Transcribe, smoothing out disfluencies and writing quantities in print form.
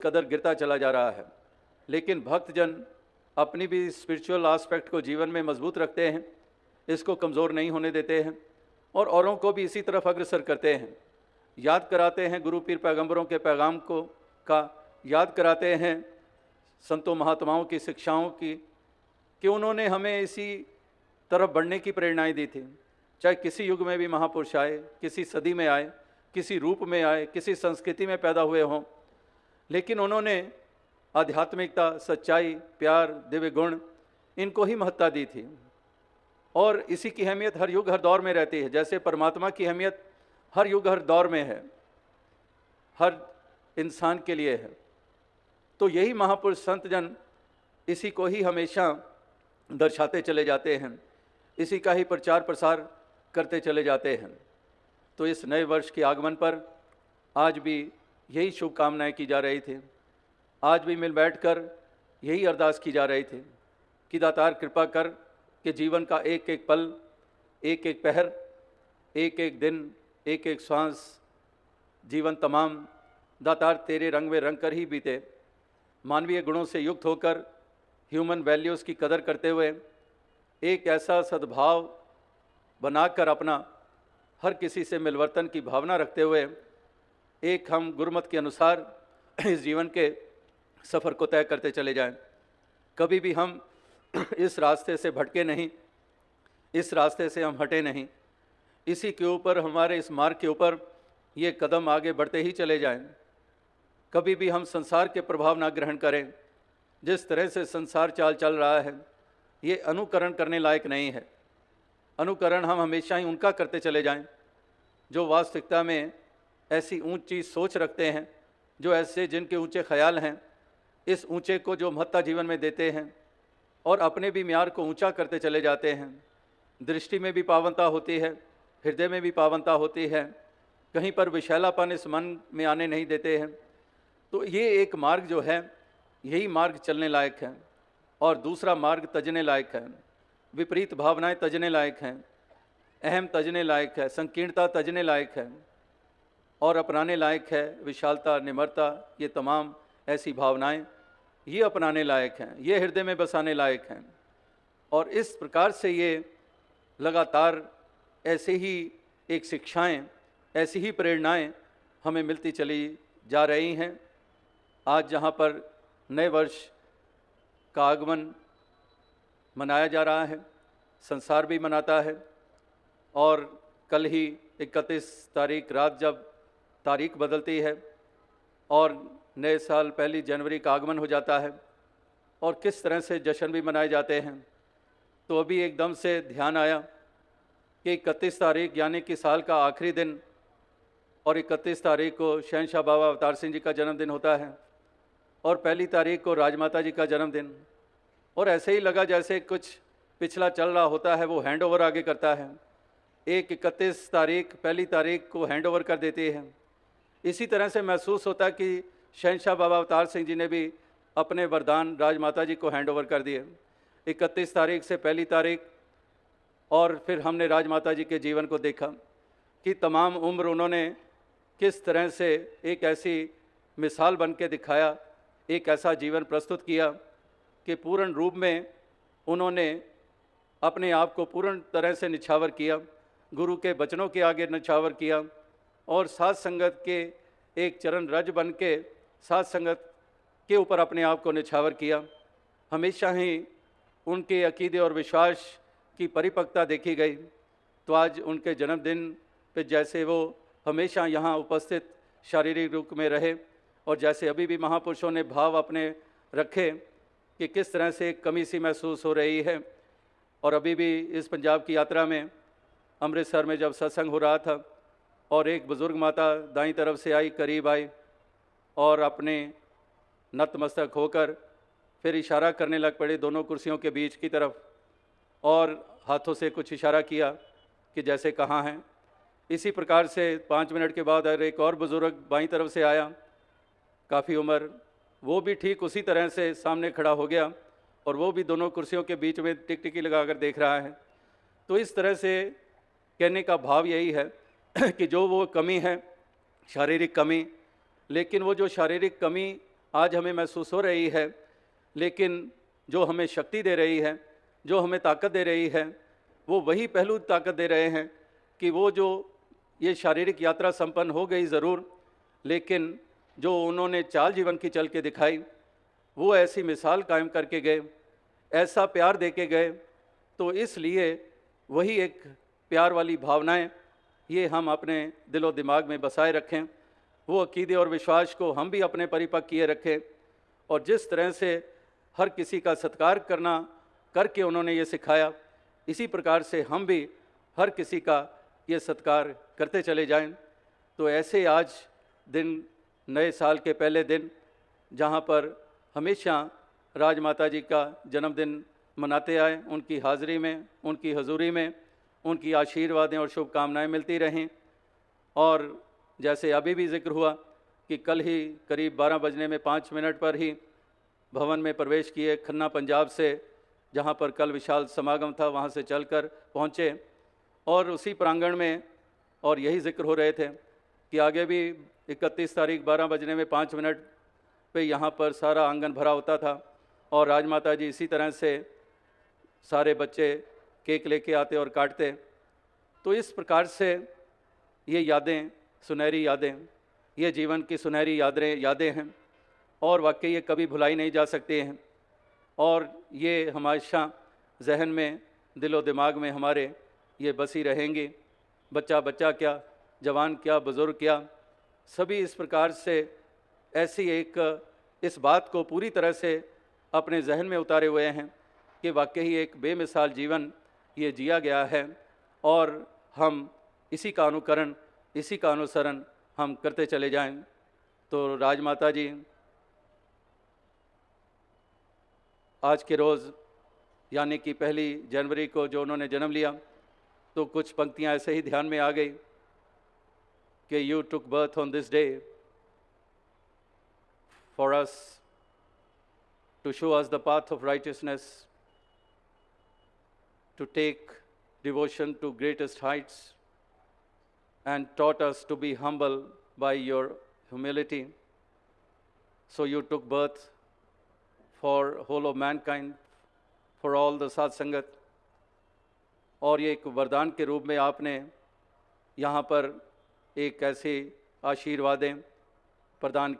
कदर गिरता चला जा रहा है। लेकिन भक्तजन अपनी भी स्पिरिचुअल एस्पेक्ट को जीवन में मजबूत रखते हैं, इसको कमज़ोर नहीं होने देते हैं और औरों को भी इसी तरफ अग्रसर करते हैं। याद कराते हैं गुरु पीर पैगंबरों के पैगाम को का, याद कराते हैं संतों महात्माओं की शिक्षाओं की, कि उन्होंने हमें इसी तरफ बढ़ने की प्रेरणाएं दी थी। चाहे किसी युग में भी महापुरुष आए, किसी सदी में आए, किसी रूप में आए, किसी संस्कृति में पैदा हुए हों, लेकिन उन्होंने आध्यात्मिकता, सच्चाई, प्यार, दिव्य गुण, इनको ही महत्ता दी थी। और इसी की अहमियत हर युग हर दौर में रहती है। जैसे परमात्मा की अहमियत हर युग हर दौर में है, हर इंसान के लिए है। तो यही महापुरुष संत जन इसी को ही हमेशा दर्शाते चले जाते हैं, इसी का ही प्रचार प्रसार करते चले जाते हैं। तो इस नए वर्ष के आगमन पर आज भी यही शुभकामनाएं की जा रही थी। आज भी मिल बैठकर यही अरदास की जा रही थी कि दातार कृपा कर कि जीवन का एक एक पल, एक एक पहर, एक एक दिन, एक एक श्वास, जीवन तमाम दातार तेरे रंग में रंग कर ही बीते। मानवीय गुणों से युक्त होकर, ह्यूमन वैल्यूज़ की कदर करते हुए, एक ऐसा सद्भाव बनाकर अपना हर किसी से मिलवर्तन की भावना रखते हुए एक हम गुरुमत के अनुसार इस जीवन के सफ़र को तय करते चले जाएं। कभी भी हम इस रास्ते से भटके नहीं, इस रास्ते से हम हटे नहीं, इसी के ऊपर, हमारे इस मार्ग के ऊपर ये कदम आगे बढ़ते ही चले जाएं। कभी भी हम संसार के प्रभाव ना ग्रहण करें। जिस तरह से संसार चाल चल रहा है, ये अनुकरण करने लायक नहीं है। अनुकरण हम हमेशा ही उनका करते चले जाएं जो वास्तविकता में ऐसी ऊंची सोच रखते हैं, जो ऐसे जिनके ऊंचे ख्याल हैं, इस ऊंचे को जो महत्ता जीवन में देते हैं और अपने भी म्यार को ऊंचा करते चले जाते हैं। दृष्टि में भी पावनता होती है, हृदय में भी पावनता होती है, कहीं पर विशैलापन इस मन में आने नहीं देते हैं। तो ये एक मार्ग जो है, यही मार्ग चलने लायक है और दूसरा मार्ग तजने लायक है। विपरीत भावनाएं तजने लायक हैं, अहम तजने लायक है, संकीर्णता तजने लायक है और अपनाने लायक है विशालता, निम्रता। ये तमाम ऐसी भावनाएं ये अपनाने लायक हैं, ये हृदय में बसाने लायक हैं। और इस प्रकार से ये लगातार ऐसे ही एक शिक्षाएं, ऐसी ही प्रेरणाएं हमें मिलती चली जा रही हैं। आज जहाँ पर नए वर्ष का आगमन मनाया जा रहा है, संसार भी मनाता है, और कल ही 31 तारीख रात जब तारीख बदलती है और नए साल 1 जनवरी का आगमन हो जाता है और किस तरह से जश्न भी मनाए जाते हैं। तो अभी एकदम से ध्यान आया कि 31 तारीख यानी कि साल का आखिरी दिन, और 31 तारीख को शहंशाह बाबा अवतार सिंह जी का जन्मदिन होता है और 1 तारीख को राजमाता जी का जन्मदिन। और ऐसे ही लगा जैसे कुछ पिछला चल रहा होता है वो हैंड ओवर आगे करता है। एक 31 तारीख 1 तारीख को हैंड ओवर कर देती है। इसी तरह से महसूस होता है कि शहंशाह बाबा अवतार सिंह जी ने भी अपने वरदान राजमाता जी को हैंड ओवर कर दिए। 31 तारीख से 1 तारीख, और फिर हमने राजमाता जी के जीवन को देखा कि तमाम उम्र उन्होंने किस तरह से एक ऐसी मिसाल बन के दिखाया, एक ऐसा जीवन प्रस्तुत किया कि पूर्ण रूप में उन्होंने अपने आप को पूर्ण तरह से निछावर किया, गुरु के वचनों के आगे निछावर किया और साध संगत के एक चरण रज बन के साध संगत के ऊपर अपने आप को निछावर किया। हमेशा ही उनके अकीदे और विश्वास की परिपक्वता देखी गई। तो आज उनके जन्मदिन पे जैसे वो हमेशा यहाँ उपस्थित शारीरिक रूप में रहे और जैसे अभी भी महापुरुषों ने भाव अपने रखे कि किस तरह से एक कमी सी महसूस हो रही है। और अभी भी इस पंजाब की यात्रा में अमृतसर में जब सत्संग हो रहा था और एक बुज़ुर्ग माता दाईं तरफ से आई, करीब आई और अपने नतमस्तक होकर फिर इशारा करने लग पड़े दोनों कुर्सियों के बीच की तरफ और हाथों से कुछ इशारा किया कि जैसे कहाँ हैं। इसी प्रकार से 5 मिनट के बाद एक और बुज़ुर्ग बाईं तरफ से आया, काफ़ी उम्र, वो भी ठीक उसी तरह से सामने खड़ा हो गया और वो भी दोनों कुर्सियों के बीच में टिकटिकी लगाकर देख रहा है। तो इस तरह से कहने का भाव यही है कि जो वो कमी है, शारीरिक कमी, लेकिन वो जो शारीरिक कमी आज हमें महसूस हो रही है, लेकिन जो हमें शक्ति दे रही है, जो हमें ताकत दे रही है, वो वही पहलू ताकत दे रहे हैं कि वो जो ये शारीरिक यात्रा संपन्न हो गई ज़रूर, लेकिन जो उन्होंने चाल जीवन की चल के दिखाई, वो ऐसी मिसाल कायम करके गए, ऐसा प्यार दे के गए। तो इसलिए वही एक प्यार वाली भावनाएं ये हम अपने दिलो दिमाग में बसाए रखें, वो अकीदे और विश्वास को हम भी अपने परिपक्व किए रखें। और जिस तरह से हर किसी का सत्कार करना करके उन्होंने ये सिखाया, इसी प्रकार से हम भी हर किसी का ये सत्कार करते चले जाएं। तो ऐसे आज दिन, नए साल के पहले दिन, जहाँ पर हमेशा राजमाता जी का जन्मदिन मनाते आए, उनकी हाज़िरी में, उनकी हजूरी में उनकी आशीर्वादें और शुभकामनाएं मिलती रहें। और जैसे अभी भी जिक्र हुआ कि कल ही करीब 12 बजने में 5 मिनट पर ही भवन में प्रवेश किए, खन्ना पंजाब से, जहाँ पर कल विशाल समागम था, वहाँ से चलकर पहुँचे और उसी प्रांगण में और यही जिक्र हो रहे थे कि आगे भी 31 तारीख 12 बजने में 5 मिनट पे यहाँ पर सारा आंगन भरा होता था और राजमाता जी इसी तरह से सारे बच्चे केक लेके आते और काटते। तो इस प्रकार से ये यादें, सुनहरी यादें, ये जीवन की सुनहरी यादें हैं और वाकई ये कभी भुलाई नहीं जा सकती हैं और ये हमेशा जहन में, दिलो दिमाग में हमारे ये बसी रहेंगी। बच्चा बच्चा क्या, जवान क्या, बुज़ुर्ग क्या, सभी इस प्रकार से ऐसी एक इस बात को पूरी तरह से अपने जहन में उतारे हुए हैं कि वाकई एक बेमिसाल जीवन ये जिया गया है और हम इसी का अनुकरण, इसी का अनुसरण हम करते चले जाएं। तो राजमाता जी आज के रोज़ यानी कि 1 जनवरी को जो उन्होंने जन्म लिया, तो कुछ पंक्तियां ऐसे ही ध्यान में आ गई कि you took birth on this day for us to show us the path of righteousness, to take devotion to greatest heights, and taught us to be humble by your humility. So you took birth for whole of mankind, for all the साध संगत, और ये एक वरदान के रूप में आपने यहाँ पर एक ऐसे आशीर्वादें प्रदान की।